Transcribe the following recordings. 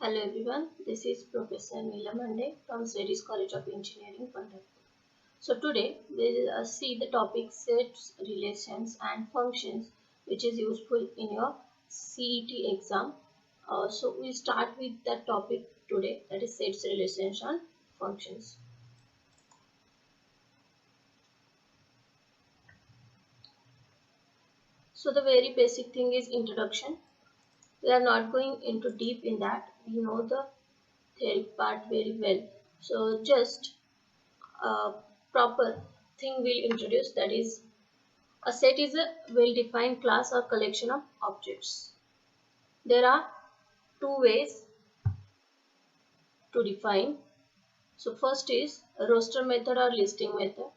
Hello everyone, this is Professor Neela Mande from Swedish College of Engineering, Punjab. So today we will see the topic sets, relations and functions which is useful in your CET exam. So we start with that topic today, that is sets, relations and functions. So the very basic thing is introduction. We are not going into deep in that. We know the theory part very well. So just proper thing we'll introduce, that is a set is a well-defined class or collection of objects. There are two ways to define. So first is a roster method or listing method.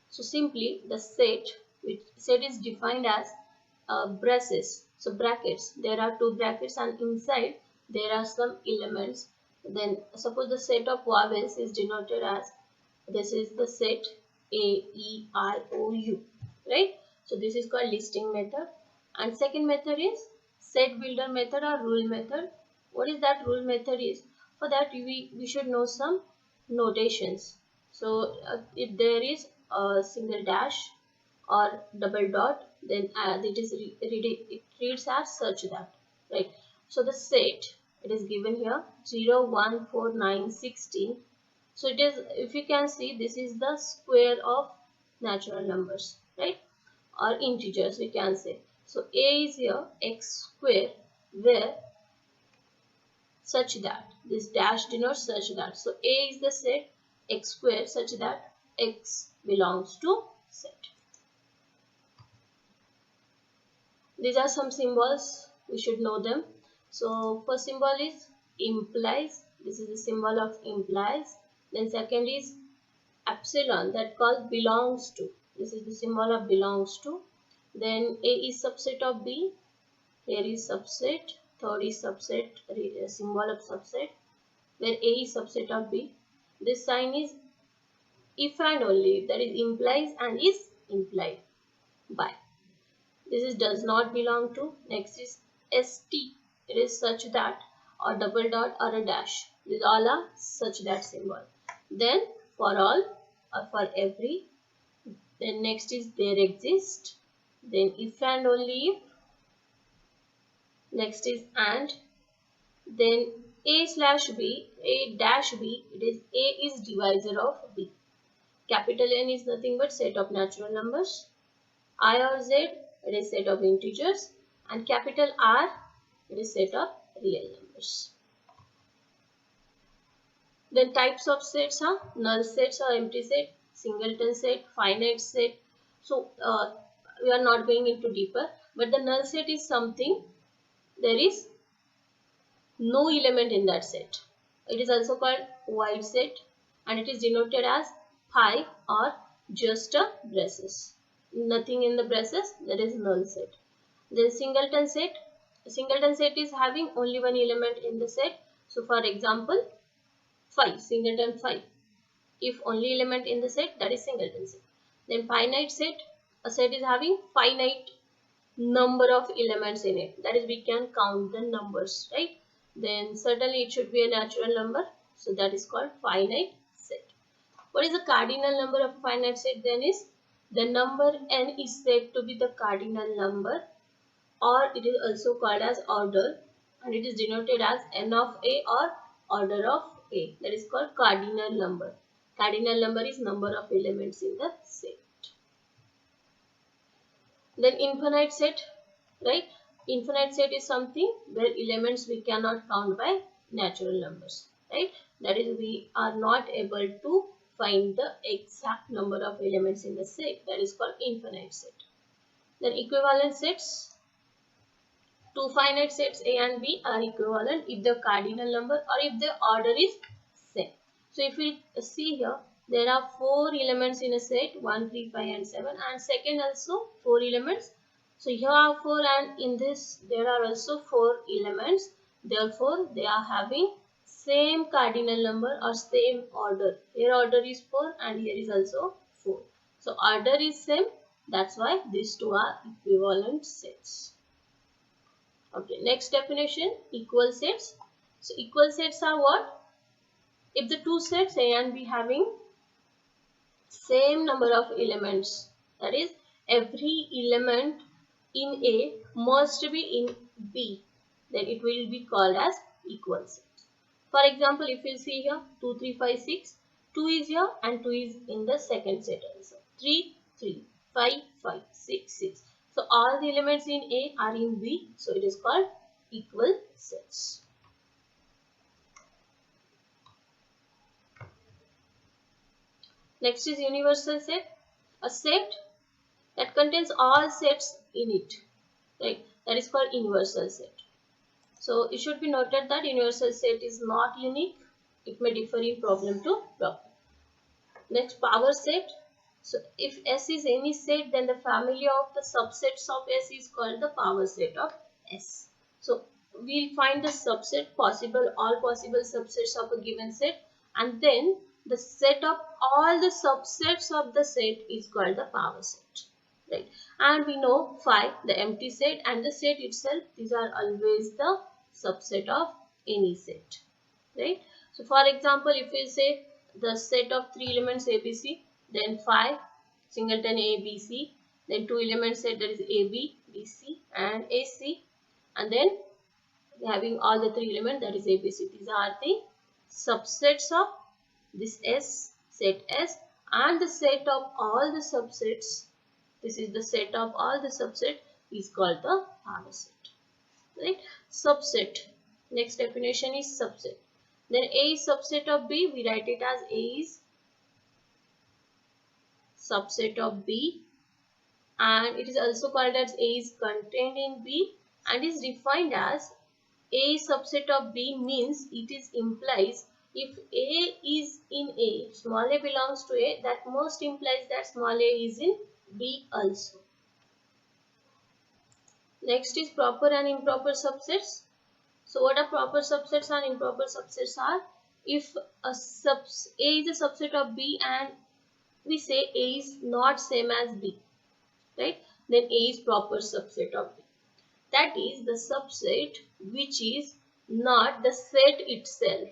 So simply the set, which set is defined as braces, so brackets. There are two brackets and inside there are some elements. Then suppose the set of vowels is denoted as, this is the set A, E, I, O, U, right? So this is called listing method. And second method is set builder method or rule method. What is that rule method is? For that we should know some notations. So if there is a single dash or double dot, then it reads as such that, right? So the set, it is given here 0, 1, 4, 9, 16. So it is, if you can see, this is the square of natural numbers, right? Or integers we can say. So A is here x square, where such that, this dash denotes such that. So A is the set x square such that x belongs to set. These are some symbols, we should know them. So first symbol is implies, this is the symbol of implies. Then second is epsilon, that calls belongs to, this is the symbol of belongs to. Then A is subset of B, here is subset. Third is subset, symbol of subset, where A is subset of B. This sign is if and only, that is implies and is implied by. This is does not belong to. Next is st, it is such that, or double dot or a dash. These all are such that symbol. Then for all or for every. Then next is there exist. Then if and only if. Next is and. Then a slash b, a dash b, it is a is divisor of b. Capital N is nothing but set of natural numbers. I or Z, it is set of integers, and capital R, it is set of real numbers. Then types of sets are null sets or empty set, singleton set, finite set. So we are not going into deeper, but the null set is something, there is no element in that set. It is also called void set, and it is denoted as pi or just a braces. Nothing in the braces, that is null set. Then singleton set is having only one element in the set. So for example 5, singleton 5, if only element in the set, that is singleton set. Then finite set, a set is having finite number of elements in it, that is we can count the numbers, right? Then certainly it should be a natural number, so that is called finite set. What is the cardinal number of finite set? Then is the number n is said to be the cardinal number, or it is also called as order, and it is denoted as n of a or order of a, that is called cardinal number. Cardinal number is number of elements in the set. Then infinite set, right? Infinite set is something where elements we cannot count by natural numbers, right? That is, we are not able to find the exact number of elements in the set, that is called infinite set. Then equivalent sets, two finite sets A and B are equivalent if the cardinal number or if the order is same. So if we see here, there are 4 elements in a set, 1, 3, 5 and 7, and second also 4 elements. So here are 4 and in this there are also 4 elements. Therefore they are having same cardinal number or same order. Here order is 4 and here is also 4. So order is same, that's why these two are equivalent sets. Okay, next definition, equal sets. So equal sets are what? If the two sets A and B having same number of elements, that is every element in A must be in B, then it will be called as equal set. For example, if you see here 2, 3, 5, 6, 2 is here and 2 is in the second set also. 3, 3, 5, 5, 6, 6. So all the elements in A are in B, so it is called equal sets. Next is universal set, a set that contains all sets in it, right? That is called universal set. So it should be noted that universal set is not unique. It may differ in problem to problem. Next, power set. So if S is any set, then the family of the subsets of S is called the power set of S. So we'll find the subset possible, all possible subsets of a given set, and then the set of all the subsets of the set is called the power set. Right? And we know phi, the empty set, and the set itself, these are always the subset of any set. Right? So for example, if we say the set of three elements ABC, then phi singleton ABC, then two element set, that is AB, BC and AC, and then having all the three elements, that is ABC. These are the subsets of this S, set S, and the set of all the subsets. This is the set of all the subset is called the power set. Right? Subset. Next definition is subset. Then A is subset of B. We write it as A is subset of B, and it is also called as A is contained in B, and is defined as A subset of B means it is implies if A is in A, small a belongs to A, that most implies that small a is in B also. Next is proper and improper subsets. So what are proper subsets and improper subsets are? If A is a subset of B and we say A is not same as B, right? Then A is proper subset of B. That is the subset which is not the set itself.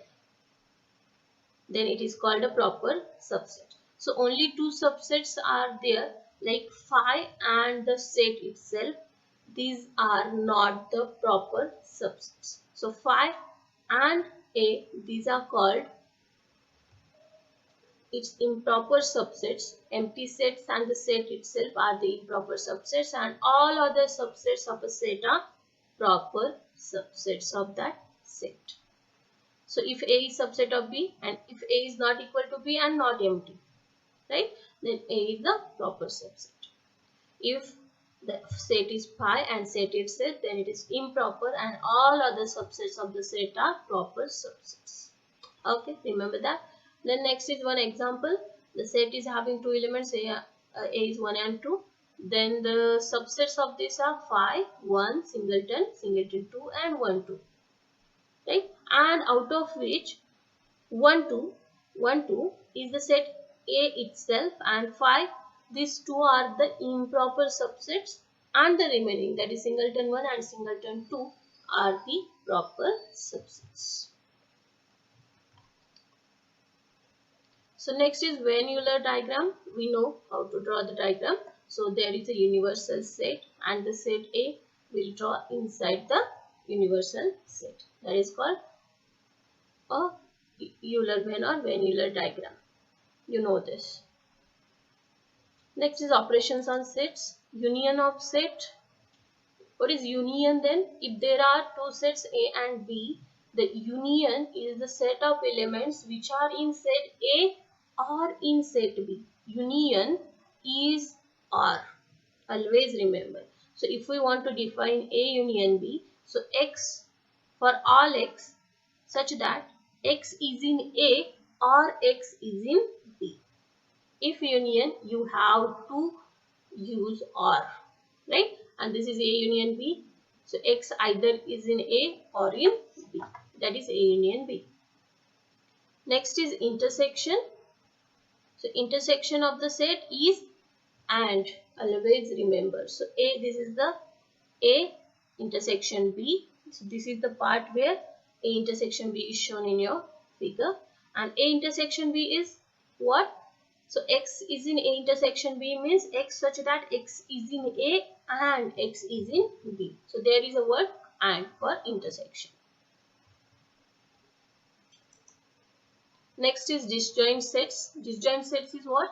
Then it is called a proper subset. So only two subsets are there, like phi and the set itself. These are not the proper subsets. So phi and A, these are called its improper subsets. Empty sets and the set itself are the improper subsets, and all other subsets of a set are proper subsets of that set. So if A is subset of B and if A is not equal to B and not empty, right, then A is the proper subset. If the set is phi and set itself, then it is improper, and all other subsets of the set are proper subsets. Okay, remember that. Then next is one example. The set is having two elements, A is 1 and 2. Then the subsets of this are phi, 1, singleton, singleton 2 and 1, 2. Right? And out of which 1, 2, 1, 2 is the set A itself, and phi, these two are the improper subsets, and the remaining, that is singleton 1 and singleton 2, are the proper subsets. So next is Venn-Euler diagram. We know how to draw the diagram. So there is a universal set, and the set A will draw inside the universal set. That is called a Euler-Venn or Venn-Euler diagram. You know this. Next is operations on sets. Union of set. What is union then? If there are two sets A and B, the union is the set of elements which are in set A or in set B. Union is or. Always remember. So if we want to define A union B, so X for all X such that X is in A or X is in B. If union, you have to use or, right? And this is A union B. So X either is in A or in B. That is A union B. Next is intersection. So intersection of the set is and. Always remember. So A, this is the A intersection B. So this is the part where A intersection B is shown in your figure, and A intersection B is what? So X is in A intersection B means X such that X is in A and X is in B. So there is a word and for intersection. Next is disjoint sets. Disjoint sets is what?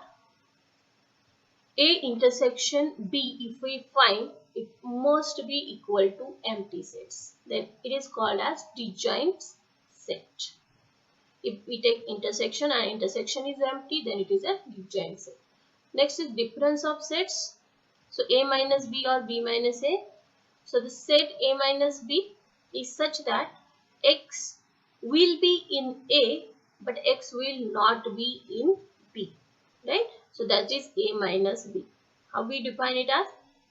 A intersection B, if we find, it must be equal to empty sets. Then it is called as disjoint set. If we take intersection and intersection is empty, then it is a disjoint set. Next is difference of sets. So A minus B or B minus A. So the set A minus B is such that X will be in A but X will not be in B. Right? So that is A minus B. How we define it as?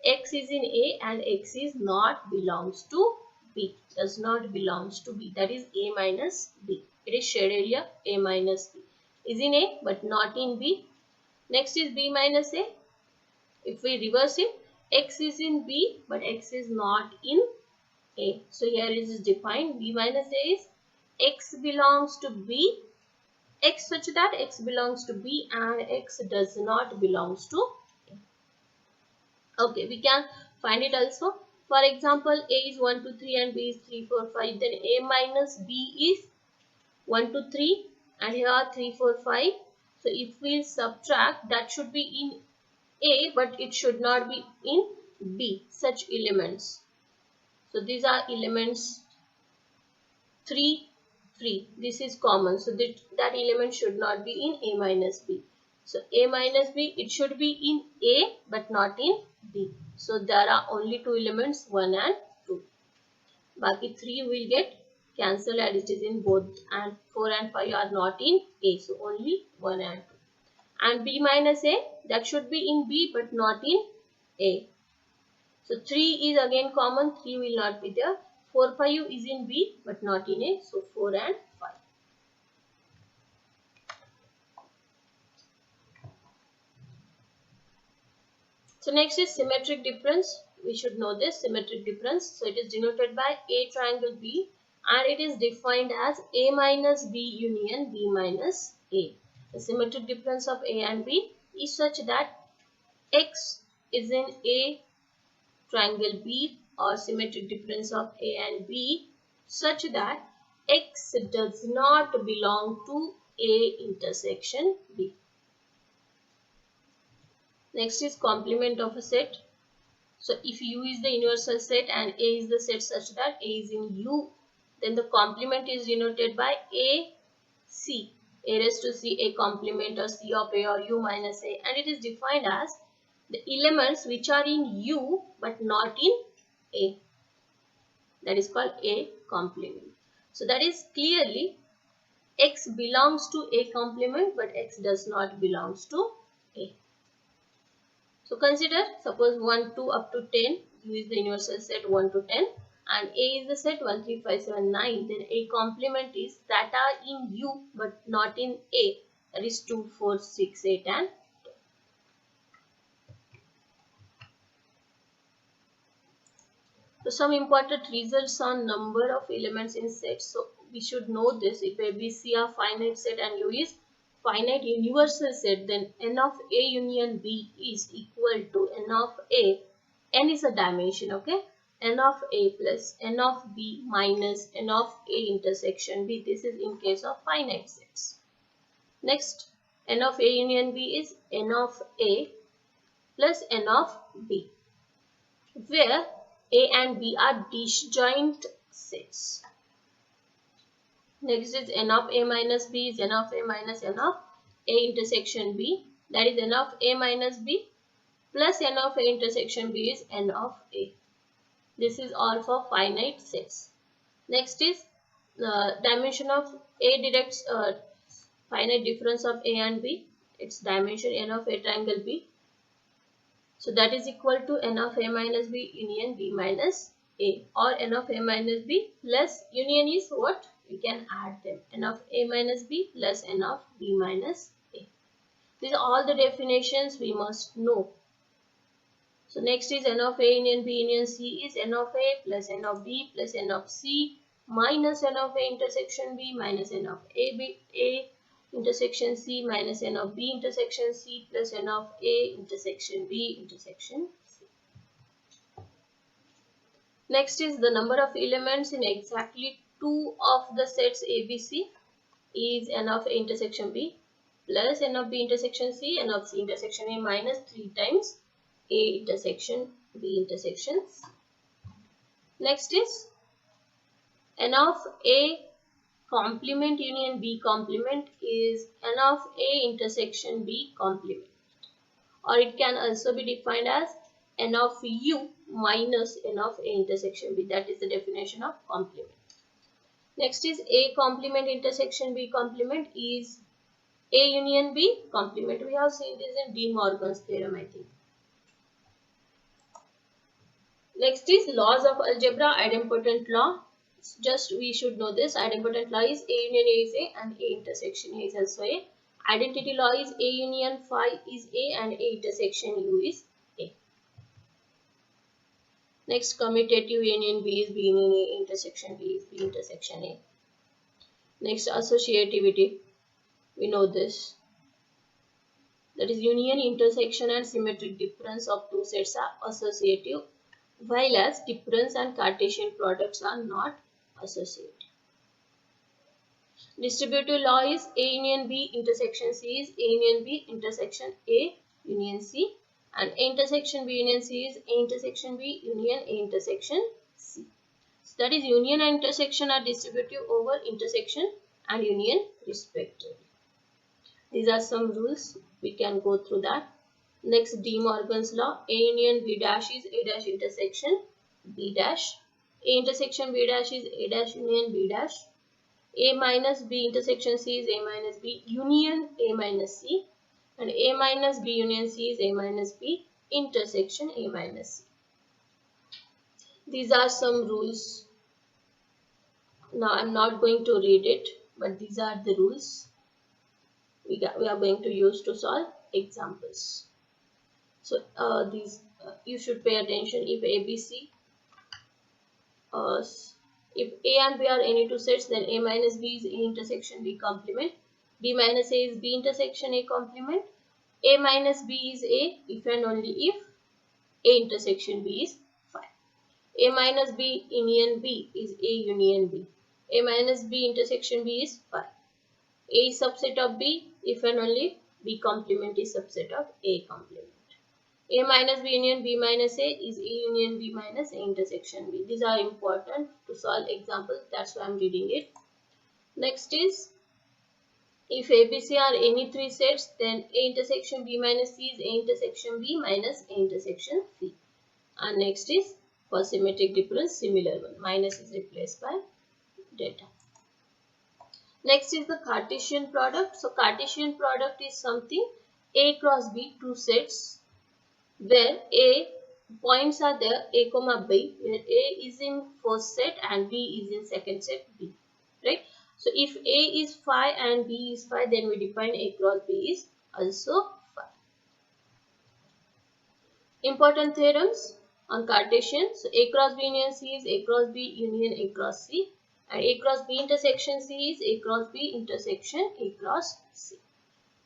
X is in A and X is not belongs to B. Does not belongs to B. That is A minus B. It is shade area A minus B. Is in A but not in B. Next is B minus A. If we reverse it, X is in B but X is not in A. So here it is defined. B minus A is X belongs to B. X such that X belongs to B and X does not belongs to A. Okay, we can find it also. For example, A is 1, 2, 3 and B is 3, 4, 5. Then A minus B is 1, 2, 3 and here 3, 4, 5. So if we subtract, that should be in A but it should not be in B, such elements. So these are elements 3, 3. This is common. So that element should not be in A minus B. So A minus B, it should be in A but not in B. So there are only two elements 1 and 2. Baki 3 will get cancelled as it is in both, and 4 and 5 are not in A. So only 1 and 2. And B minus A, that should be in B but not in A. So 3 is again common, 3 will not be there. 4, 5 is in B but not in A. So 4 and 5. So next is symmetric difference. We should know this symmetric difference. So it is denoted by A triangle B and it is defined as A minus B union B minus A. The symmetric difference of A and B is such that X is in A triangle B, or symmetric difference of A and B such that X does not belong to A intersection B. Next is complement of a set. So if U is the universal set and A is the set such that A is in U, then the complement is denoted by A C. A raised to C, A complement or C of A or U minus A, and it is defined as the elements which are in U but not in A. That is called A complement. So that is clearly X belongs to A complement but X does not belongs to A. So consider, suppose 1, 2 up to 10, U is the universal set 1 to 10 and A is the set 1, 3, 5, 7, 9. Then A complement is that are in U but not in A. That is 2, 4, 6, 8 and 10. So some important results on number of elements in sets. So we should know this. If ABC are finite set and U is finite universal set, then N of A union B is equal to N of A. N is a dimension, okay? N of A plus N of B minus N of A intersection B. This is in case of finite sets. Next, N of A union B is N of A plus N of B, where A and B are disjoint sets. Next is N of A minus B is N of A minus N of A intersection B. That is N of A minus B plus N of A intersection B is N of A. This is all for finite sets. Next is dimension of A direct finite difference of A and B. Its dimension N of A triangle B. So that is equal to N of A minus B union B minus A, or N of A minus B plus union is what? We can add them. N of A minus B plus N of B minus A. These are all the definitions we must know. So next is N of A union B union C is N of A plus N of B plus N of C minus n of A intersection B minus n of A intersection C minus n of B intersection C plus n of A intersection B intersection C. Next is the number of elements in exactly two of the sets ABC is n of A intersection B plus n of B intersection C, n of C intersection A minus 3 times A intersection B intersection C. Next is n of A complement union B complement is n of A intersection B complement, or it can also be defined as n of U minus n of A intersection B. That is the definition of complement. Next is A complement intersection B complement is A union B complement. We have seen this in De Morgan's theorem, I think. Next is laws of algebra, idempotent law. Just we should know this. Idempotent law is A union A is A and A intersection A is also A. Identity law is A union phi is A and A intersection U is A. Next, commutative union B is B union A intersection B is B intersection A. Next, associativity. We know this. That is union, intersection and symmetric difference of two sets are associative, while as difference and Cartesian products are not associative. Distributive law is A union B intersection C is A union B intersection A union C, and A intersection B union C is A intersection B union A intersection C. So that is union and intersection are distributive over intersection and union respectively. These are some rules. We can go through that. Next, De Morgan's law. A union B dash is A dash intersection B dash. A intersection B dash is A dash union B dash. A minus B intersection C is A minus B union A minus C. And A minus B union C is A minus B intersection A minus C. These are some rules. Now I am not going to read it, but these are the rules we are going to use to solve examples. So you should pay attention. If ABC, if A and B are any two sets, then A minus B is A intersection B complement. B minus A is B intersection A complement. A minus B is A if and only if A intersection B is phi. A minus B union B is A union B. A minus B intersection B is phi. A is subset of B if and only B complement is subset of A complement. A minus B union B minus A is A union B minus A intersection B. These are important to solve examples. That's why I am reading it. Next is, if ABC are any three sets, then A intersection B minus C is A intersection B minus A intersection C. And next is, for symmetric difference, similar one. Minus is replaced by delta. Next is the Cartesian product. So Cartesian product is something A cross B, two sets, where A points are there, A comma B, where A is in first set and B is in second set B, right? So if A is phi and B is phi, then we define A cross B is also phi. Important theorems on Cartesian. So A cross B union C is A cross B union A cross C, and A cross B intersection C is A cross B intersection A cross C.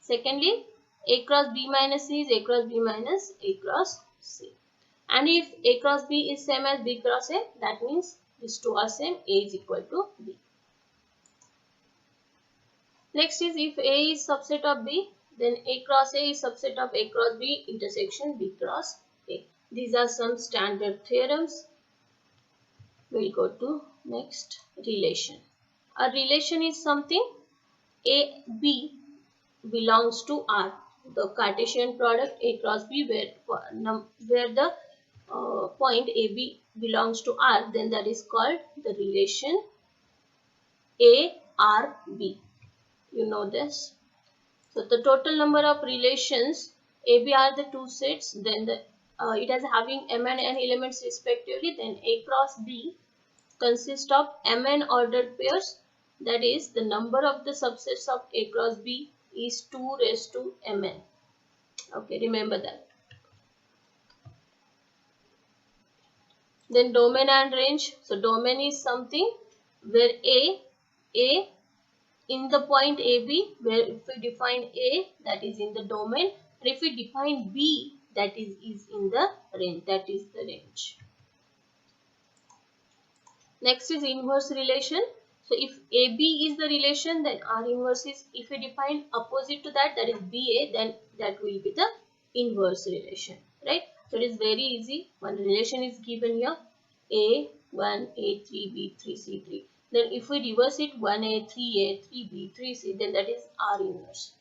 Secondly, A cross B minus C is A cross B minus A cross C. And if A cross B is same as B cross A, that means these two are same, A is equal to B. Next is, if A is subset of B, then A cross A is subset of A cross B intersection B cross A. These are some standard theorems. We'll go to next, relation. A relation is something A, B belongs to R. The Cartesian product A cross B, where the point AB belongs to R, then that is called the relation ARB. You know this. So the total number of relations AB are the two sets, then it is having M and N elements respectively, then A cross B consists of Mn ordered pairs, that is the number of the subsets of A cross B is 2 raised to Mn. Okay, remember that. Then domain and range. So domain is something where A in the point AB, where if we define A, that is in the domain, and if we define B, that is in the range, that is the range. Next is inverse relation. So if AB is the relation, then R inverse is, if we define opposite to that, that is BA, then that will be the inverse relation, right? So it is very easy. One relation is given here, A1, A3, B3, C3. Then if we reverse it, 1A, 3A, 3B, 3C, then that is R inverse.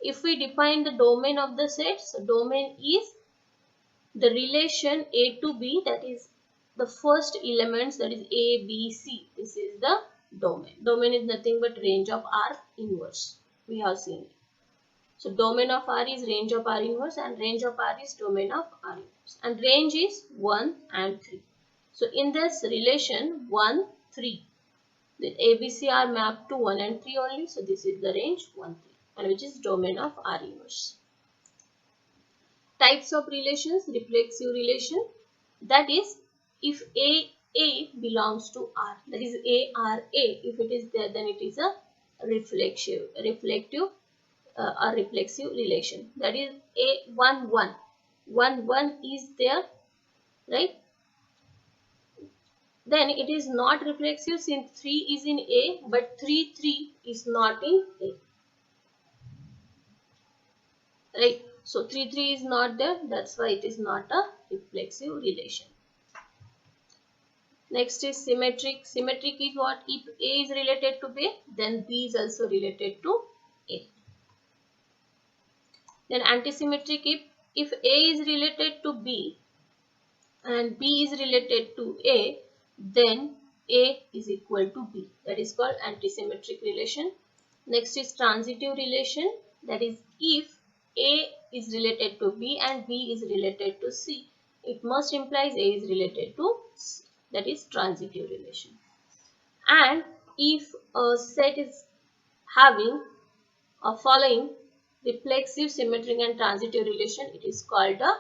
If we define the domain of the set, so domain is the relation A to B, that is the first elements, that is A, B, C. This is the domain. Domain is nothing but range of R inverse. We have seen it. So domain of R is range of R inverse, and range of R is domain of R inverse. And range is 1 and 3. So in this relation 1, 3, the ABC are mapped to 1 and 3 only. So this is the range 1, 3, and which is domain of R inverse. Types of relations, reflexive relation, that is if A belongs to R, that is A R A, if it is there, then it is a reflective or reflexive relation. That is A 1 1, 1 1 is there, right? Then it is not reflexive since 3 is in A, but 3 3 is not in A, right? So 3 3 is not there, that's why it is not a reflexive relation. Next is symmetric. Symmetric is what? If A is related to B, then B is also related to A. Then antisymmetric, if A is related to B and B is related to A, then A is equal to B. That is called antisymmetric relation. Next is transitive relation. That is if A is related to B and B is related to C, it must implies A is related to C. That is transitive relation. And if a set is having or following reflexive, symmetric and transitive relation, it is called a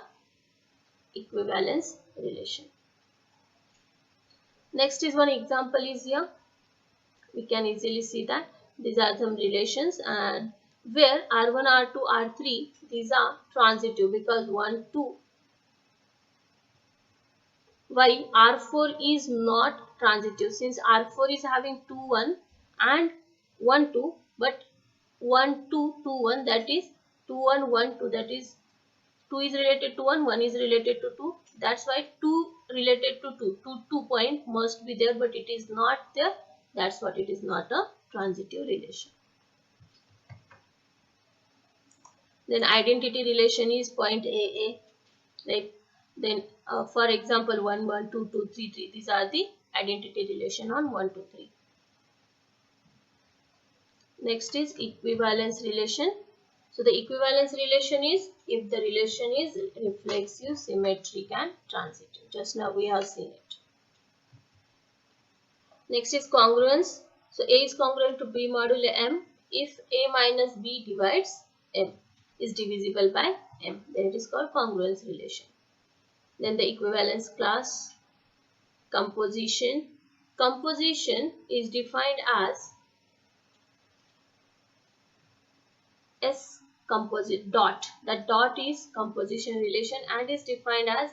equivalence relation. Next is one example is here. We can easily see that these are some relations, and where R1, R2, R3, these are transitive because 1, 2. Why R4 is not transitive? Since R4 is having 2, 1 and 1, 2, but 1, 2, 2, 1, that is 2, 1, 1, 2, that is 2 is related to 1, 1 is related to 2. That's why 2 related to 2. 2 point must be there, but it is not there. That's what it is not a transitive relation. Then identity relation is point AA, right? Then for example 1, 1, 2, 2, 3, 3. These are the identity relation on 1, 2, 3. Next is equivalence relation. So the equivalence relation is if the relation is reflexive, symmetric and transitive. Just now we have seen it. Next is congruence. So A is congruent to B modulo M if A minus B divides M is divisible by M. Then it is called congruence relation. Then the equivalence class, composition. Composition is defined as S composite dot. That dot is composition relation and is defined as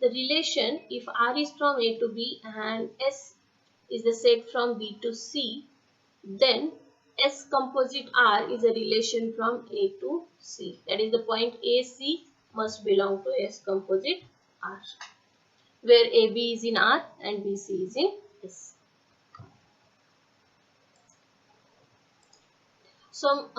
the relation if R is from A to B and S is the set from B to C, then S composite R is a relation from A to C. That is the point AC must belong to S composite R, where AB is in R and BC is in S. Some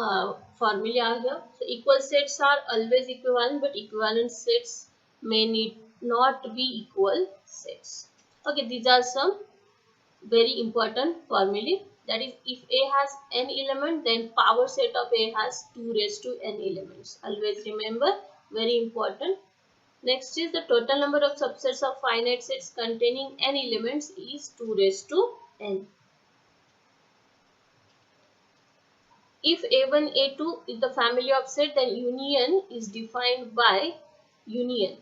formula are here. So equal sets are always equivalent, but equivalent sets may need not be equal sets. Okay, these are some very important formulae. That is, if A has n element, then power set of A has 2 raised to n elements. Always remember, very important. Next is the total number of subsets of finite sets containing n elements is 2 raised to n. If A1, A2 is the family of set, then union is defined by union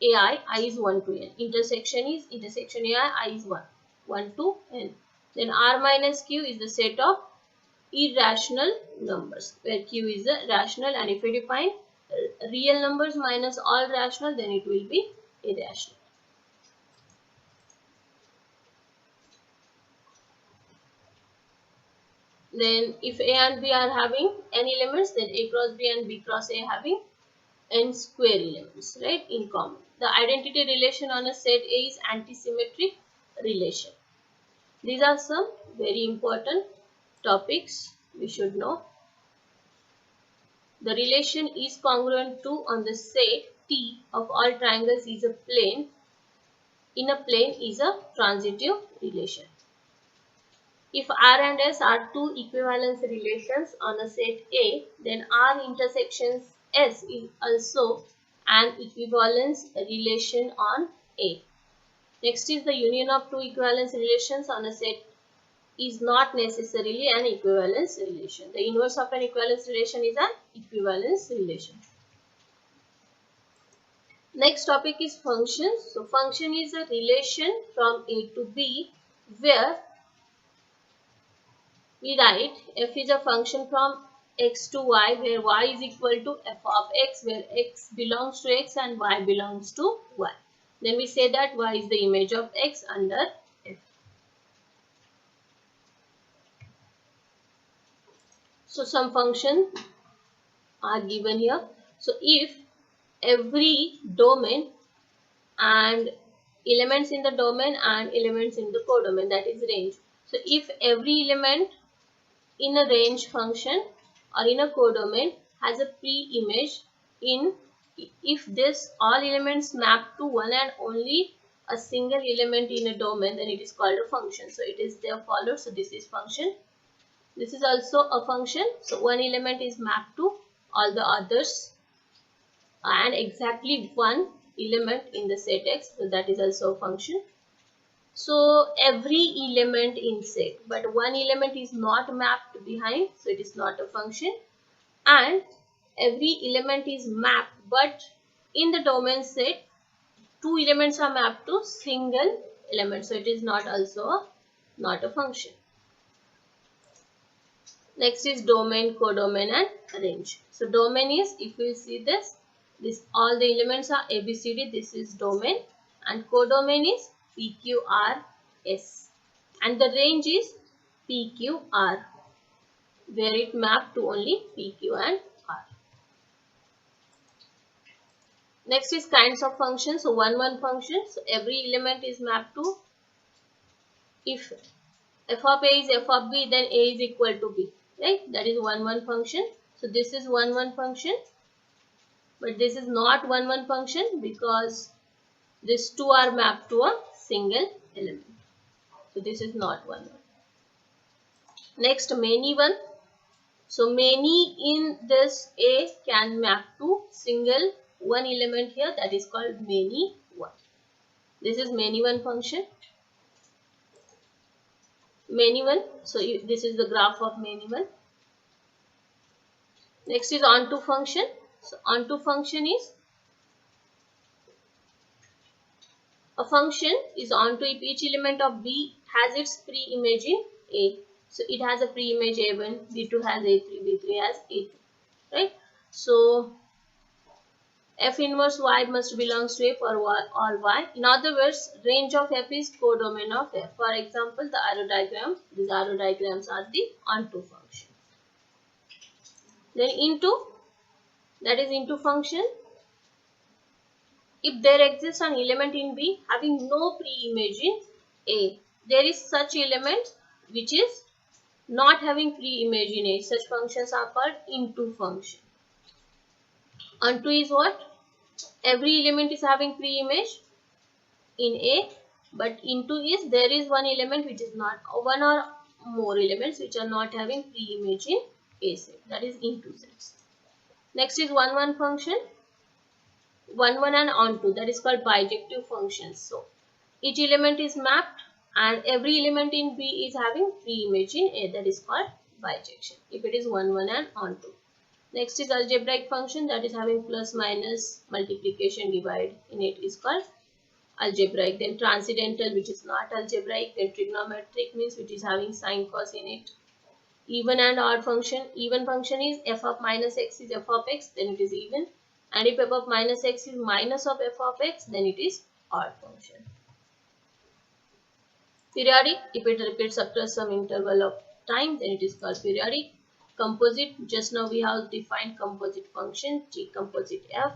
AI, I is 1 to n. Intersection is intersection AI, I is 1 to n. Then R minus Q is the set of irrational numbers, where Q is a rational, and if we define real numbers minus all rational, then it will be irrational. Then if A and B are having n elements, then A cross B and B cross A having n square elements, right, in common. The identity relation on a set A is antisymmetric relation. These are some very important topics we should know. The relation is congruent to on the set T of all triangles is a plane. In a plane is a transitive relation. If R and S are two equivalence relations on a set A, then R intersections S is also an equivalence relation on A. Next is the union of two equivalence relations on a set is not necessarily an equivalence relation. The inverse of an equivalence relation is an equivalence relation. Next topic is functions. So function is a relation from A to B where we write f is a function from x to y, where y is equal to f of x, where x belongs to x and y belongs to y. Then we say that y is the image of x under f. So some functions are given here. So if every domain and elements in the domain and elements in the codomain, that is range. So if every element in a range function or in a codomain has a pre-image in, if this all elements map to one and only a single element in a domain, then it is called a function. So it is there followed. So this is function. This is also a function. So one element is mapped to all the others and exactly one element in the set X. So that is also a function. So every element in set, but one element is not mapped behind, so it is not a function. And every element is mapped, but in the domain set, two elements are mapped to single element, so it is not not a function. Next is domain, codomain and range. So domain is, if we see this all the elements are ABCD, this is domain, and codomain is PQRS, and the range is PQR, where it mapped to only PQ and R. Next is kinds of functions. So one function. So every element is mapped to, if f of A is f of B, then A is equal to B, right? That is one function. So this is one function, but this is not one function because these two are mapped to a single element. So this is not one. Next, many one. So many in this A can map to single one element here, that is called many one. This is many one function. Many one. So this is the graph of many one. Next is onto function. So onto function is a function is onto if each element of B has its pre-image in A. So it has a pre-image A1, B2 has A3, B3 has A2, right? So F inverse Y must belongs to F or all Y. In other words, range of F is codomain of F. For example, the arrow diagram, these arrow diagrams are the onto function. Then into, that is into function. If there exists an element in B having no pre-image in A, there is such element which is not having pre-image in A. Such functions are called into function. Onto is what? Every element is having pre-image in A, but into is there is one element which is not, one or more elements which are not having pre-image in A set. That is into sets. Next is one function. One and onto, that is called bijective functions. So each element is mapped and every element in B is having pre-image in A, that is called bijection if it is one and onto. Next is algebraic function, that is having plus minus multiplication divide in it, is called algebraic, then transcendental which is not algebraic, then trigonometric means which is having sine cos in it. Even and odd function. Even function is f of minus x is f of x, then it is even. And if f of minus x is minus of f of x, then it is odd function. Periodic, if it repeats after some interval of time, then it is called periodic. Composite, just now we have defined composite function, G composite f.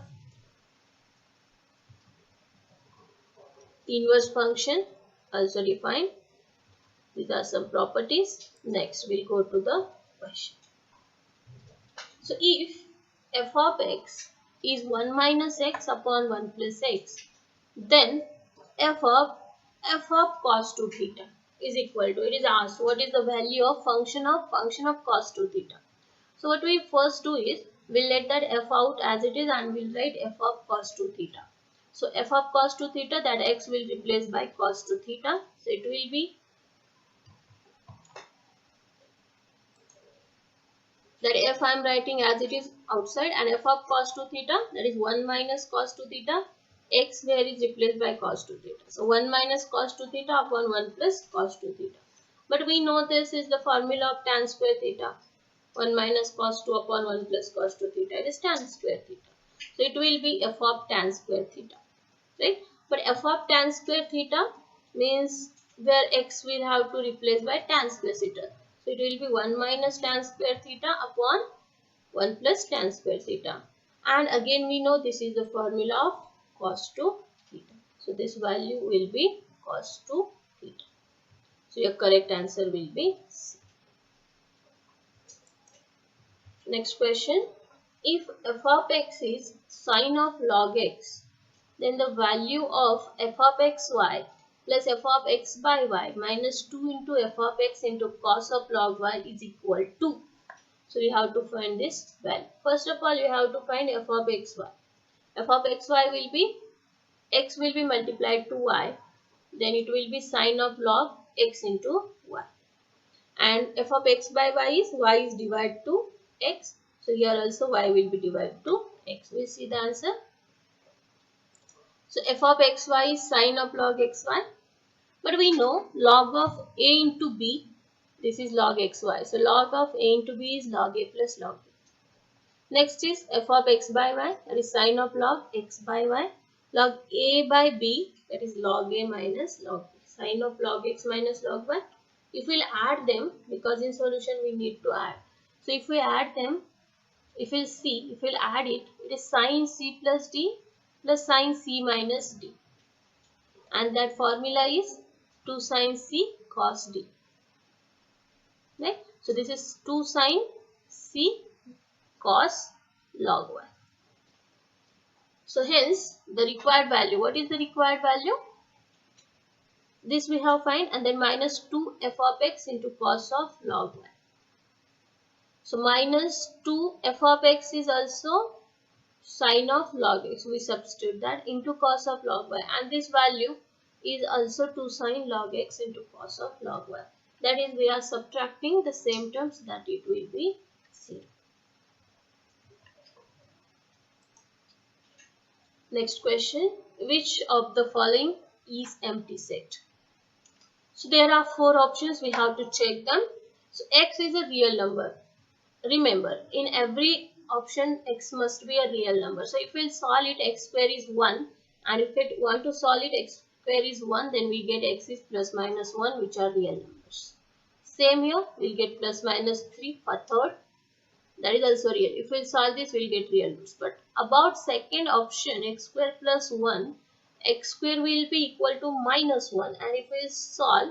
Inverse function, also defined. These are some properties. Next, we'll go to the question. So, if f of x is 1 minus x upon 1 plus x, then f of cos 2 theta is equal to, it is asked what is the value of function of cos 2 theta. So what we first do is, we'll let that f out as it is and we'll write f of cos 2 theta. So f of cos 2 theta, that x will replace by cos 2 theta. So it will be that f I am writing as it is outside, and f of cos 2 theta, that is 1 minus cos 2 theta, x here is replaced by cos 2 theta. So 1 minus cos 2 theta upon 1 plus cos 2 theta. But we know this is the formula of tan square theta. 1 minus cos 2 upon 1 plus cos 2 theta, it is tan square theta. So it will be f of tan square theta, right? But f of tan square theta means where x will have to replace by tan square theta. So it will be 1 minus tan square theta upon 1 plus tan square theta. And again we know this is the formula of cos 2 theta. So this value will be cos 2 theta. So your correct answer will be C. Next question. If f of x is sine of log x, then the value of f of xy plus f of x by y minus 2 into f of x into cos of log y is equal to. So you have to find this value. First of all, you have to find f of xy. F of xy will be, x will be multiplied to y, then it will be sine of log x into y. And f of x by y is divided to x. So here also y will be divided to x. We'll see the answer. So f of xy is sine of log xy. But we know log of a into b, this is log xy. So log of a into b is log a plus log b. Next is f of x by y, that is sine of log x by y. Log a by b, that is log a minus log b. Sine of log x minus log y. If we'll add them, because in solution we need to add. So if we add them, if we'll add it, it is sine c plus d plus sine c minus d. And that formula is 2 sine c cos d. Right? So this is 2 sine c cos log y. So hence the required value. What is the required value? This we have find, and then minus 2 f of x into cos of log y. So minus 2 f of x is also sine of log x. We substitute that into cos of log y, and this value is also 2 sine log x into cos of log y. That is, we are subtracting the same terms, that it will be 0. Next question. Which of the following is empty set? So there are 4 options. We have to check them. So x is a real number. Remember, in every option x must be a real number. So if we solve it, x square is 1, and if we want to solve it, x square is 1, then we get x is plus minus 1, which are real numbers. Same here, we'll get plus minus 3 for third. That is also real. If we solve this, we'll get real numbers. But about second option, x square plus 1, x square will be equal to minus 1. And if we solve,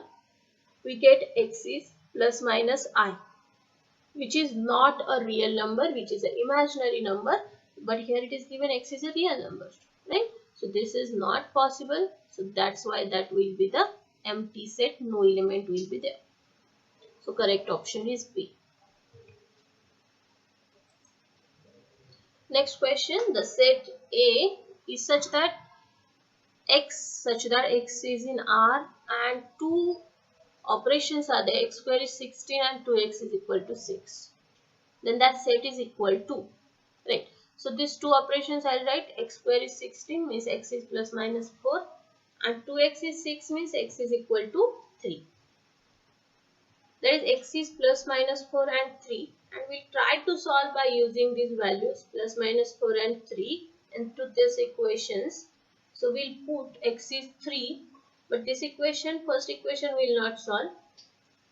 we get x is plus minus I, which is not a real number, which is an imaginary number. But here it is given x is a real number, right? So this is not possible. So that's why that will be the empty set. No element will be there. So correct option is B. Next question. The set A is such that x is in R and 2 operations are there. X square is 16 and 2x is equal to 6. Then that set is equal to, right? So these 2 operations I'll write. X square is 16 means x is plus minus 4. and 2x is 6 means x is equal to 3. That is x is plus minus 4 and 3, and we try to solve by using these values plus minus 4 and 3 into these equations. So we'll put x is 3, but this equation, first equation, will not solve.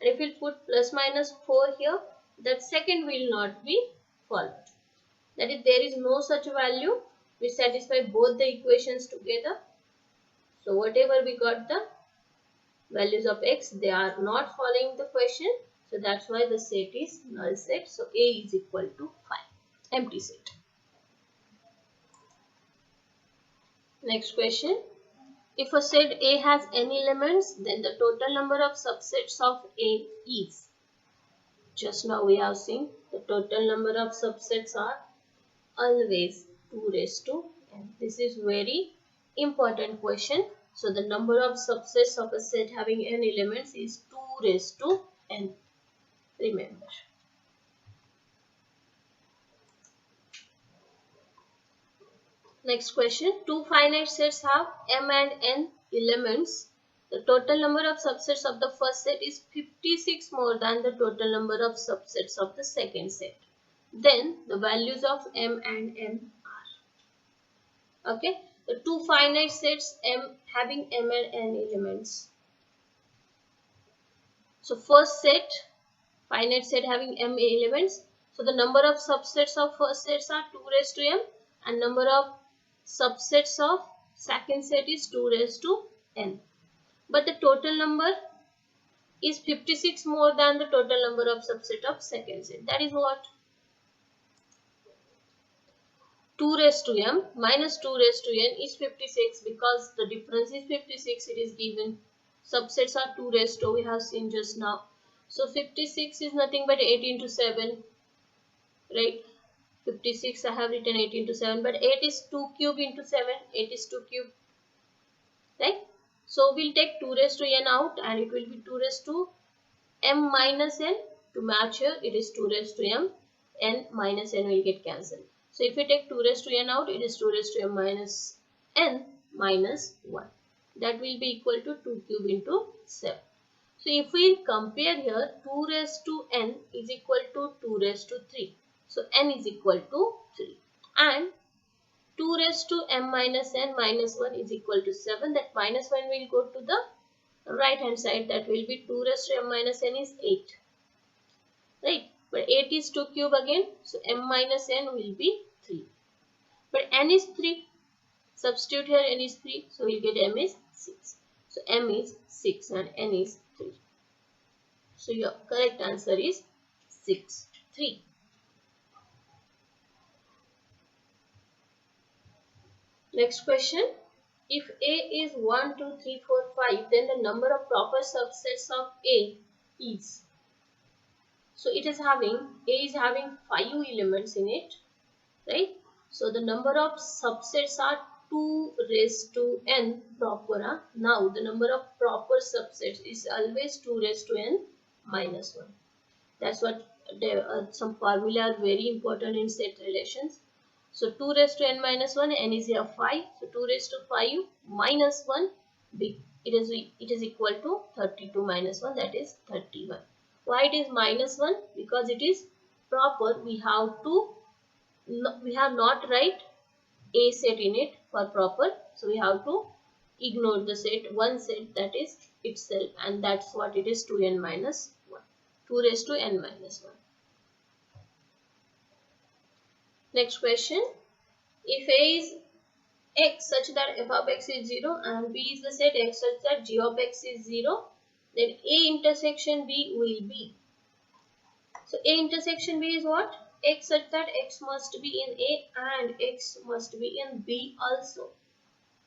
And if we put plus minus 4 here, that second will not be followed. That is, there is no such value which satisfy both the equations together. So whatever we got the values of x, they are not following the question. So that's why the set is null set. So A is equal to 5. Empty set. Next question. If a set A has n elements, then the total number of subsets of A is. Just now we have seen the total number of subsets are always 2 raised to n. This is very important question. So the number of subsets of a set having n elements is 2 raised to n. Remember. Next question. Two finite sets have m and n elements. The total number of subsets of the first set is 56 more than the total number of subsets of the second set. Then the values of m and n are. Okay. The two finite sets having m and n elements. So first set, finite set having m elements. So the number of subsets of first sets are 2 raised to m, and number of subsets of second set is 2 raised to n. But the total number is 56 more than the total number of subset of second set. That is what? 2 raised to m minus 2 raised to n is 56, because the difference is 56. It is given. Subsets are 2 raised to, we have seen just now. So 56 is nothing but 8 into 7, right? 56 I have written 8 into 7, but 8 is 2 cube into 7. 8 is 2 cube, right? So we'll take 2 raised to n out, and it will be 2 raised to m minus n. To match here, it is 2 raised to m. N minus n will get cancelled. So if we take 2 raised to n out, it is 2 raised to m minus n minus 1. That will be equal to 2 cube into 7. So if we compare here, 2 raised to n is equal to 2 raised to 3. So n is equal to 3. And 2 raised to m minus n minus 1 is equal to 7. That minus 1 will go to the right hand side. That will be 2 raised to m minus n is 8. Right? But 8 is 2 cube again. So m minus n will be 3. But n is 3. Substitute here, n is 3. So we'll get m is 6. So m is 6 and n is 3. So your correct answer is 6, 3. Next question. If A is 1, 2, 3, 4, 5, then the number of proper subsets of A is. So it is having, A is having 5 elements in it, right? So the number of subsets are 2 raised to n proper. Now the number of proper subsets is always 2 raised to n minus 1. That's what some formula are very important in set relations. So 2 raised to n minus 1, n is here 5. So 2 raised to 5 minus 1, it is equal to 32 minus 1, that is 31. Why it is minus 1? Because it is proper. We have not write a set in it for proper. So we have to ignore the set, one set, that is itself, and that's what it is, 2n minus 1. 2 raised to n minus 1. Next question. If A is x such that f of x is 0 and B is the set x such that g of x is 0, then A intersection B will be. So A intersection B is what? X such that x must be in A and x must be in B also,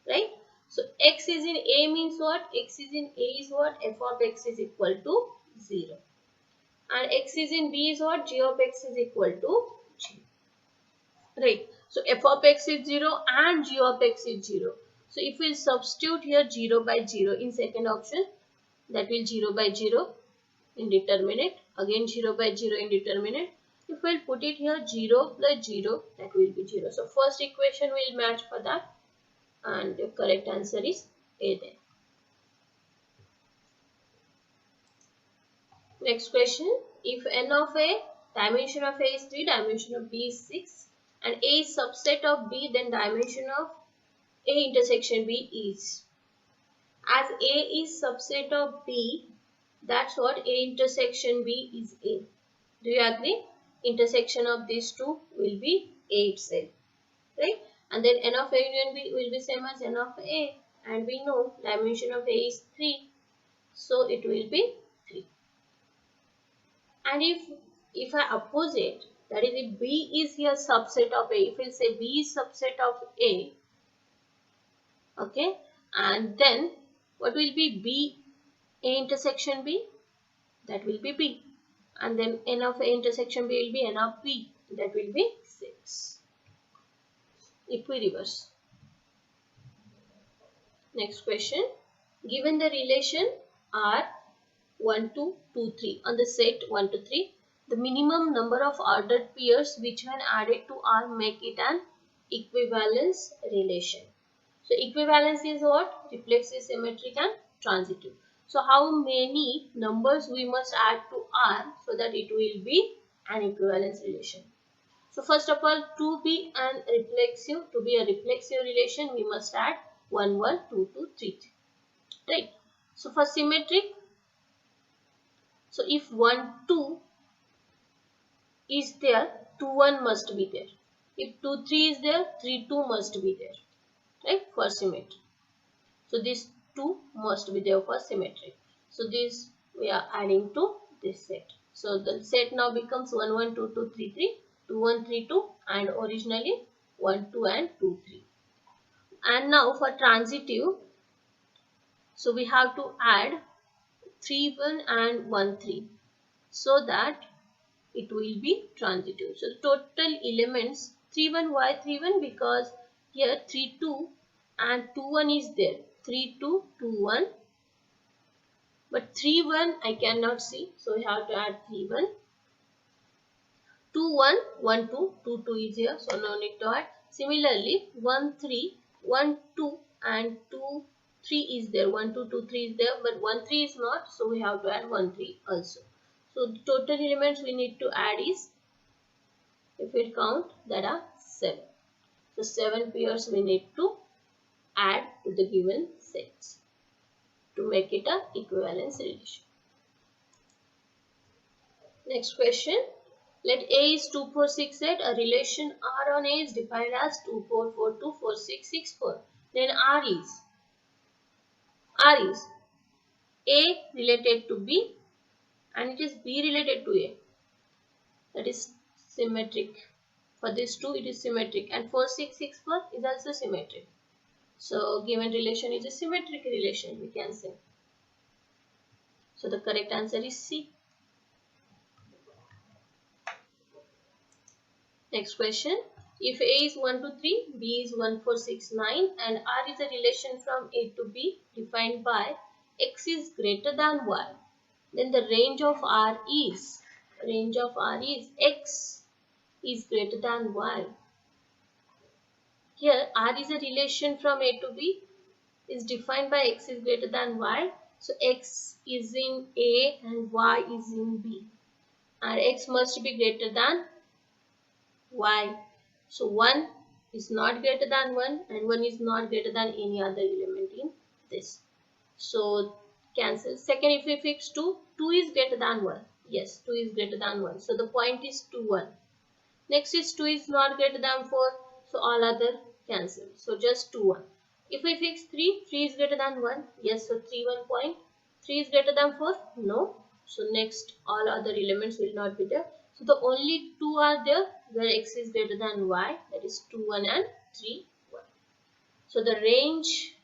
right? So x is in A means what? X is in A is what? F of x is equal to 0. And x is in B is what? G of x is equal to G. Right. So f of x is 0 and g of x is 0. So if we substitute here 0 by 0 in second option, that will 0 by 0 in determinant. Again 0 by 0 in determinant. If we put it here 0 plus 0, that will be 0. So first equation will match for that. And the correct answer is A there. Next question. If n of A, dimension of A is 3, dimension of B is 6, and A is subset of B, then dimension of A intersection B is. As A is subset of B, that's what A intersection B is A. Do you agree? Intersection of these two will be A itself. Right? And then n of A union B will be same as n of A. And we know dimension of A is 3. So it will be 3. And if I oppose it, that is if B is here subset of A, if we say B is subset of A, okay, and then what will be B A intersection B? That will be B. And then n of A intersection B will be n of B. That will be 6. If we reverse. Next question. Given the relation R 1, 2, 2, 3 on the set 1 to 3, the minimum number of ordered pairs which when added to R make it an equivalence relation. So equivalence is what? Reflexive, symmetric and transitive. So how many numbers we must add to R so that it will be an equivalence relation? So first of all, to be a reflexive relation, we must add 1, 1, 2, 2, 3, 3. Right? So for symmetric, so if 1, 2 is there, 2, 1 must be there. If 2, 3 is there, 3, 2 must be there. Right? For symmetry. So these 2 must be there for symmetry. So this we are adding to this set. So the set now becomes 1, 1, 2, 2, 3, 3, 2, 1, 3, 2 and originally 1, 2 and 2, 3. And now for transitive, so we have to add 3, 1 and 1, 3 so that it will be transitive. So the total elements 3, 1, why 3, 1? Because here 3, 2 and 2, 1 is there. 3, 2, 2, 1. But 3, 1 I cannot see. So we have to add 3, 1. 2, 1, 1, 2, 2, 2 is here. So no need to add. Similarly, 1, 3, 1, 2 and 2, 3 is there. 1, 2, 2, 3 is there. But 1, 3 is not. So we have to add 1, 3 also. So the total elements we need to add is, if we count, that are 7. So 7 pairs we need to add to the given sets to make it an equivalence relation. Next question. Let A is 2, 4, 6, 8. A relation R on A is defined as 2, 4, 4, 2, 4, 6, 6, 4. Then R is A related to B and it is B related to A. That is symmetric. For these two it is symmetric, and 4, 6, 6, 4 is also symmetric. So given relation is a symmetric relation, we can say. So the correct answer is C. Next question. If A is 1 to 3, B is 1, 4, 6, 9 and R is a relation from A to B defined by X is greater than Y, then the range of R is X is greater than Y. Here R is a relation from A to B is defined by X is greater than Y. So X is in A and Y is in B. And X must be greater than Y. So 1 is not greater than 1 and 1 is not greater than any other element in this. So cancel. Second, if we fix 2, 2 is greater than 1. Yes, 2 is greater than 1. So the point is 2, 1. Next is 2 is not greater than 4. So all other cancel. So just 2, 1. If we fix 3, 3 is greater than 1. Yes, so 3, 1 point. 3 is greater than 4. No. So next all other elements will not be there. So the only 2 are there where X is greater than Y. That is 2, 1 and 3, 1. So the range,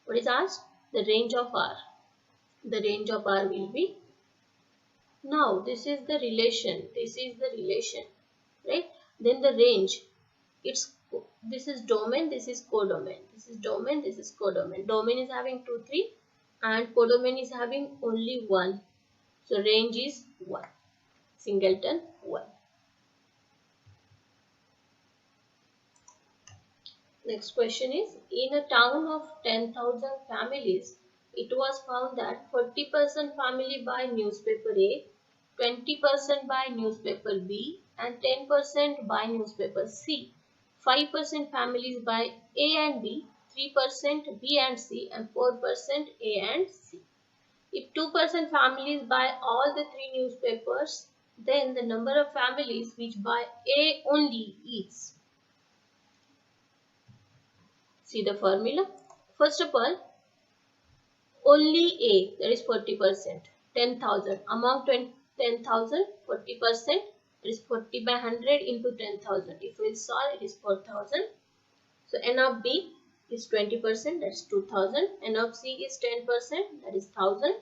what is asked? The range of R. The range of R will be, now this is the relation, right? Then the range, this is domain, this is codomain, this is domain, this is codomain. Domain is having 2, 3 and codomain is having only 1. So range is 1, singleton 1. Next question is, in a town of 10,000 families, it was found that 40% family buy newspaper A, 20% buy newspaper B, and 10% buy newspaper C. 5% families buy A and B, 3% B and C, and 4% A and C. If 2% families buy all the three newspapers, then the number of families which buy A only is. See the formula. First of all, only A, that is 40%, 10,000. Among 10,000, 40%, that is 40 by 100 into 10,000. If we solve, it is 4,000. So N of B is 20%, that is 2,000. N of C is 10%, that is 1,000.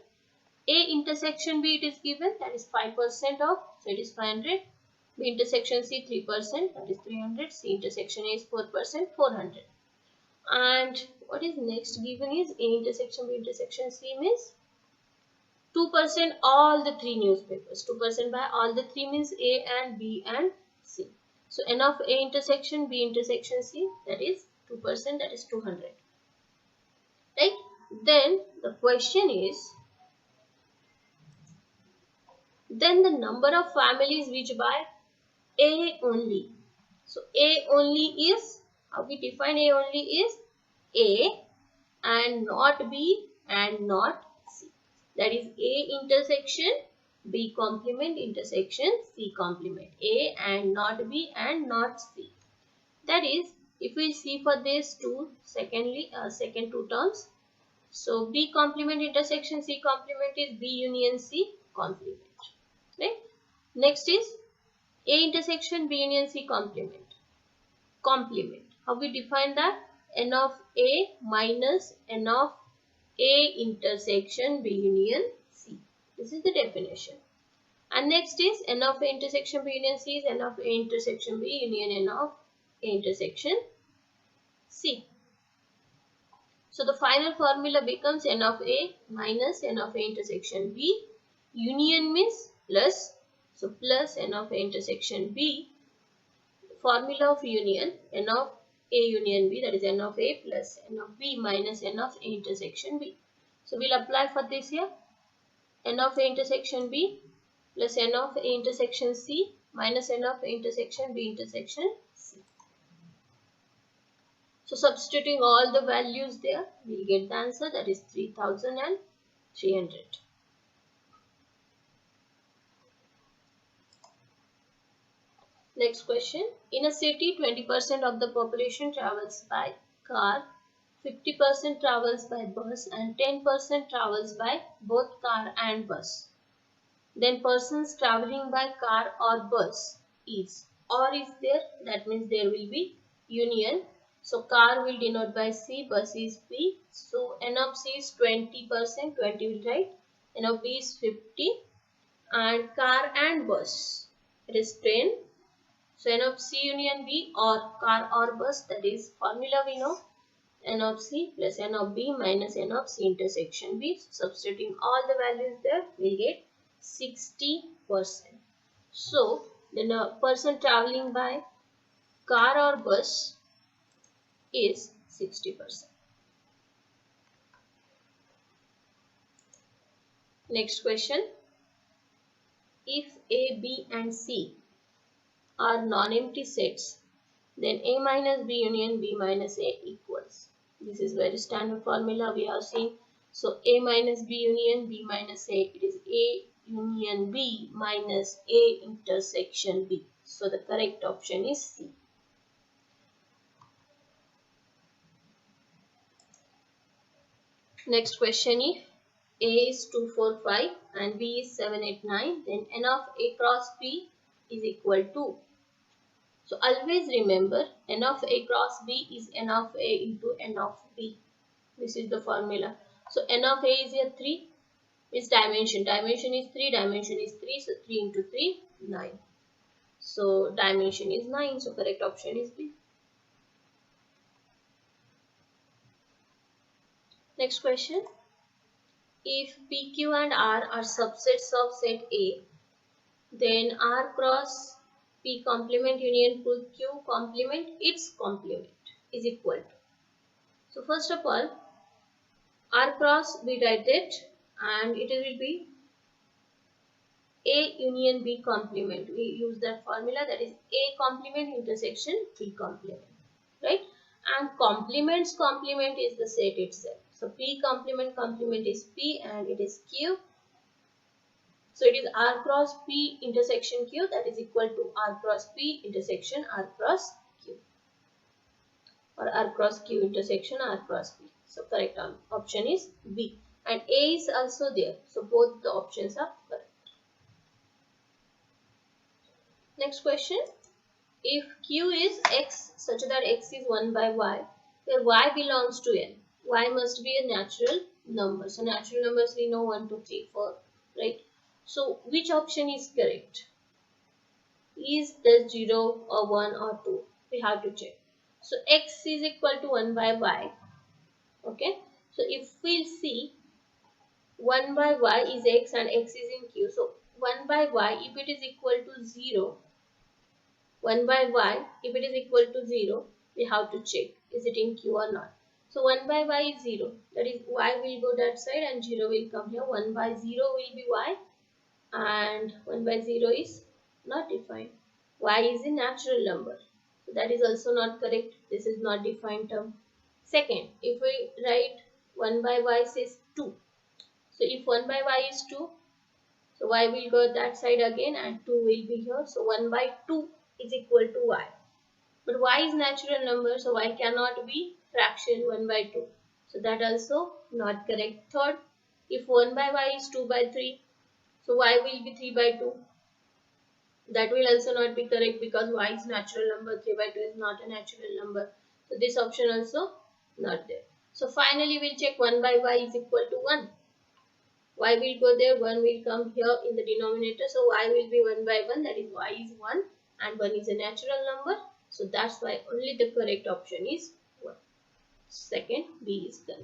A intersection B, it is given, that is 5% of, so it is 500. B intersection C, 3%, that is 300. C intersection A is 4%, 400. And what is next given is A intersection B intersection C means 2% all the three newspapers. 2% by all the three means A and B and C. So N of A intersection B intersection C, that is 2%, that is 200. Right? Then the question is, then the number of families which buy A only. So A only is, how we define A only is A and not B and not C. That is A intersection B complement intersection C complement. A and not B and not C. That is, if we see for these two, second two terms. So B complement intersection C complement is B union C complement. Right? Next is A intersection B union C complement. Complement. How we define that? N of A minus N of A intersection B union C. This is the definition. And next is N of A intersection B union C is N of A intersection B union N of A intersection C. So the final formula becomes N of A minus N of A intersection B. Union means plus. So plus N of A intersection B. Formula of union, N of A union B, that is N of A plus N of B minus N of A intersection B. So we'll apply for this here. N of A intersection B plus N of A intersection C minus N of A intersection B intersection C. So substituting all the values there, we'll get the answer, that is 3,300. Next question. In a city, 20% of the population travels by car, 50% travels by bus, and 10% travels by both car and bus. Then persons traveling by car or bus is, or is there, that means there will be union. So car will denote by C, bus is B. So N of C is 20%, 20 will write. N of B is 50, and car and bus, it is 10. So N of C union B or car or bus, that is formula we know, N of C plus N of B minus N of C intersection B. Substituting all the values there, we get 60%. So the person traveling by car or bus is 60%. Next question. If A, B and C are non-empty sets, then A minus B union B minus A equals. This is very standard formula we have seen. So A minus B union B minus A, it is A union B minus A intersection B. So the correct option is C. Next question, if A is 2, 4, 5 and B is 7, 8, 9, then N of A cross B is equal to. So always remember, N of A cross B is N of A into N of B. This is the formula. So N of A is here 3. Its dimension. Dimension is 3. Dimension is 3. So 3 into 3, 9. So dimension is 9. So correct option is B. Next question. If P, Q and R are subsets of set A, then R cross P complement union Q complement its complement. is equal to. So first of all, R cross we write it, and it will be A union B complement. We use that formula, that is A complement intersection B complement, right? And complement is the set itself. So P complement is P and it is Q. So it is R cross P intersection Q, that is equal to R cross P intersection R cross Q, or R cross Q intersection R cross P. So correct option is B, and A is also there. So both the options are correct. Next question. If Q is X such that X is 1 by Y, where Y belongs to N, Y must be a natural number. So natural numbers we know 1, 2, 3, 4, right? So which option is correct? Is there 0 or 1 or 2? We have to check. So X is equal to 1 by Y. Okay. So if we see 1 by Y is X and X is in Q. So 1 by Y, if it is equal to 0, 1 by Y, if it is equal to 0, we have to check is it in Q or not. So 1 by Y is 0, that is Y will go that side and 0 will come here. 1 by 0 will be Y and 1 by 0 is not defined. Y is a natural number, so that is also not correct. This is not defined term. Second, if we write 1 by Y says 2. So if 1 by Y is 2, so Y will go that side again and 2 will be here. So 1 by 2 is equal to Y. But Y is natural number, so Y cannot be fraction 1 by 2. So that also not correct. Third, if 1 by Y is 2 by 3, so Y will be 3 by 2. That will also not be correct because Y is natural number, 3 by 2 is not a natural number. So this option also not there. So finally we'll check 1 by Y is equal to 1. Y will go there, 1 will come here in the denominator. So Y will be 1 by 1, that is Y is 1 and 1 is a natural number. So that's why only the correct option is 1. Second, B is correct.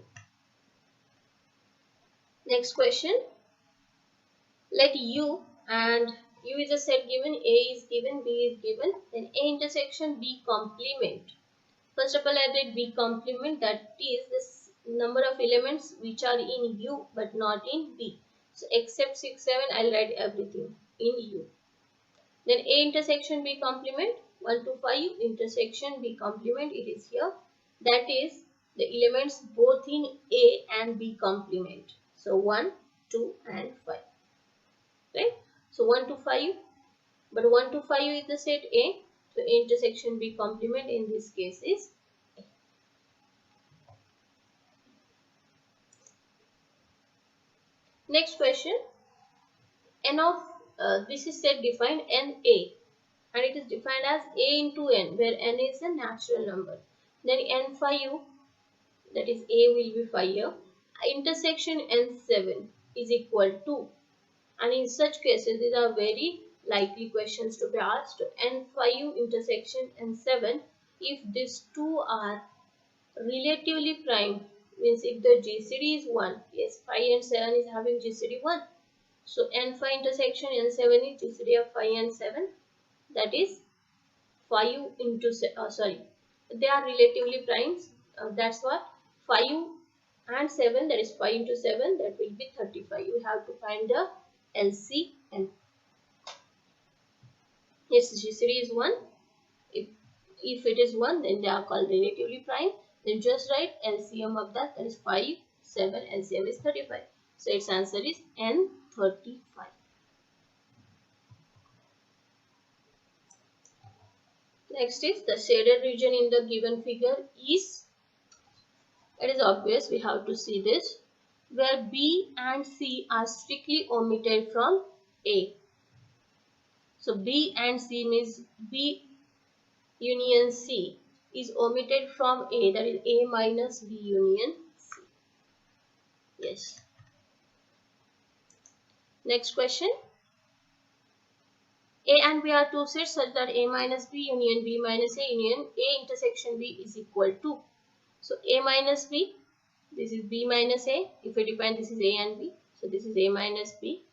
Next question. Let U, and U is a set given, A is given, B is given, then A intersection B complement. First of all, I write B complement, that is this number of elements which are in U but not in B. So except 6, 7, I'll write everything in U. Then A intersection B complement, 1 to 5 intersection B complement, it is here. That is the elements both in A and B complement. So 1, 2 and 5. Right? So 1 to 5, but 1 to 5 is the set A. So A intersection B complement in this case is A. Next question. N of this is set defined NA, and it is defined as A into N, where N is a natural number. Then N phi U, that is A will be phi here. Intersection N7 is equal to, and in such cases these are very likely questions to be asked. N phi U intersection N7, if these two are relatively prime, means if the GCD is 1, yes, phi and 7 is having GCD 1. So N phi intersection N7 is GCD of phi and 7, that is phi U into, they are relatively primes, that's what phi U and 7, that is 5 into 7, that will be 35. You have to find the LCM. Yes, GCD is 1. If it is 1, then they are called relatively prime. Then just write LCM of that is 5, 7, LCM is 35. So its answer is N35. Next is the shaded region in the given figure is, it is obvious, we have to see this, where B and C are strictly omitted from A. So B and C means B union C is omitted from A, that is A minus B union C. Yes. Next question. A and B are two sets such that A minus B union B minus A union A intersection B is equal to. So A minus B, this is B minus A. If we define, this is A and B. So this is A minus B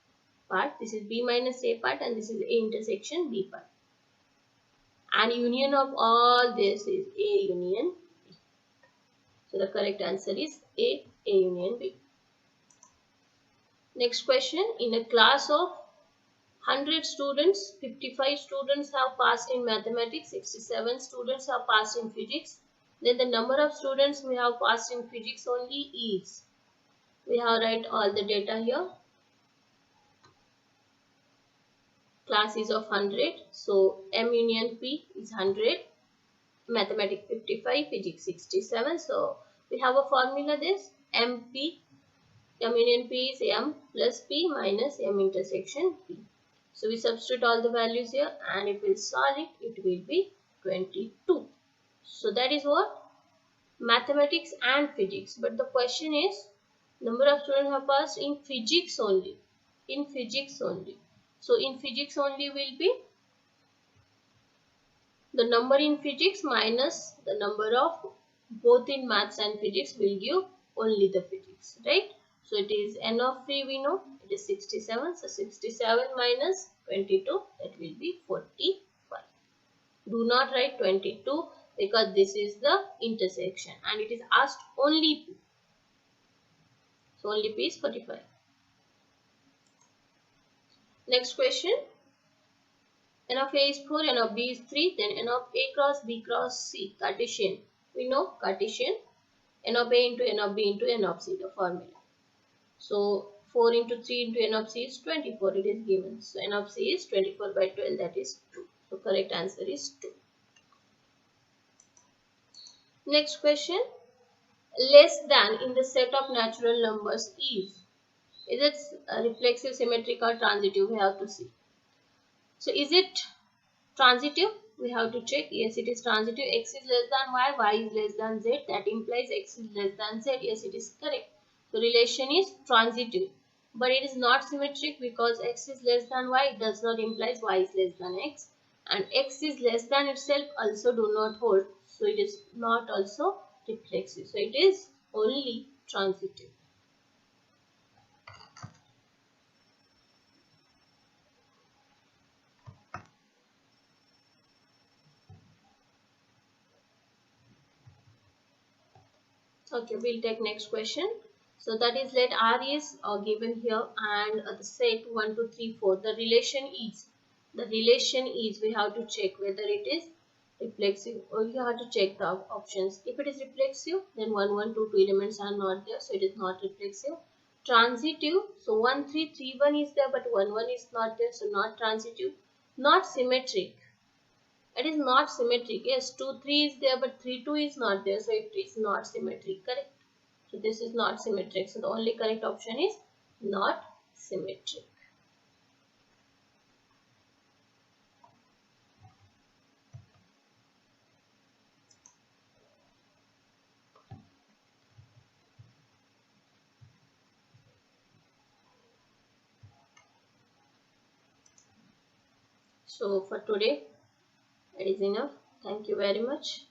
part, this is B minus A part, and this is A intersection B part. And union of all this is A union So the correct answer is A union B. Next question, in a class of 100 students, 55 students have passed in mathematics, 67 students have passed in physics. Then the number of students who have passed in physics only is, we have write all the data here. Class is of 100, so M union P is 100, mathematics 55, physics 67. So we have a formula, this MP, M union P is M plus P minus M intersection P. So we substitute all the values here and if we solve it, it will be 22. So that is what mathematics and physics. But the question is, number of students have passed in physics only. In physics only. So in physics only will be the number in physics minus the number of both in maths and physics will give only the physics, right? So it is N of P, we know it is 67. So 67 minus 22, that will be 45. Do not write 22 because this is the intersection and it is asked only P. So only P is 45. Next question. N of A is 4, N of B is 3, then N of A cross B cross C, Cartesian. We know Cartesian, N of A into N of B into N of C, the formula. So 4 into 3 into N of C is 24, it is given. So N of C is 24 by 12, that is 2. So correct answer is 2. Next question. Less than in the set of natural numbers is it reflexive, symmetric or transitive? We have to see. So is it transitive? We have to check. Yes, it is transitive. X is less than y, y is less than z. That implies x is less than z. Yes, it is correct. The relation is transitive. But it is not symmetric because x is less than y. It does not imply y is less than x. And x is less than itself also do not hold. So it is not also reflexive. So it is only transitive. Okay, we'll take next question. So that is, let R is given here and the set 1, 2, 3, 4. The relation is, we have to check whether it is reflexive or you have to check the options. If it is reflexive, then 1, 1, 2, 2 elements are not there, so it is not reflexive. Transitive, so 1, 3, 3, 1 is there, but 1, 1 is not there, so not transitive. Not symmetric. It is not symmetric. Yes, 2, 3 is there, but 3, 2 is not there, so it is not symmetric. Correct. So this is not symmetric. So the only correct option is not symmetric. So for today, it is enough. Thank you very much.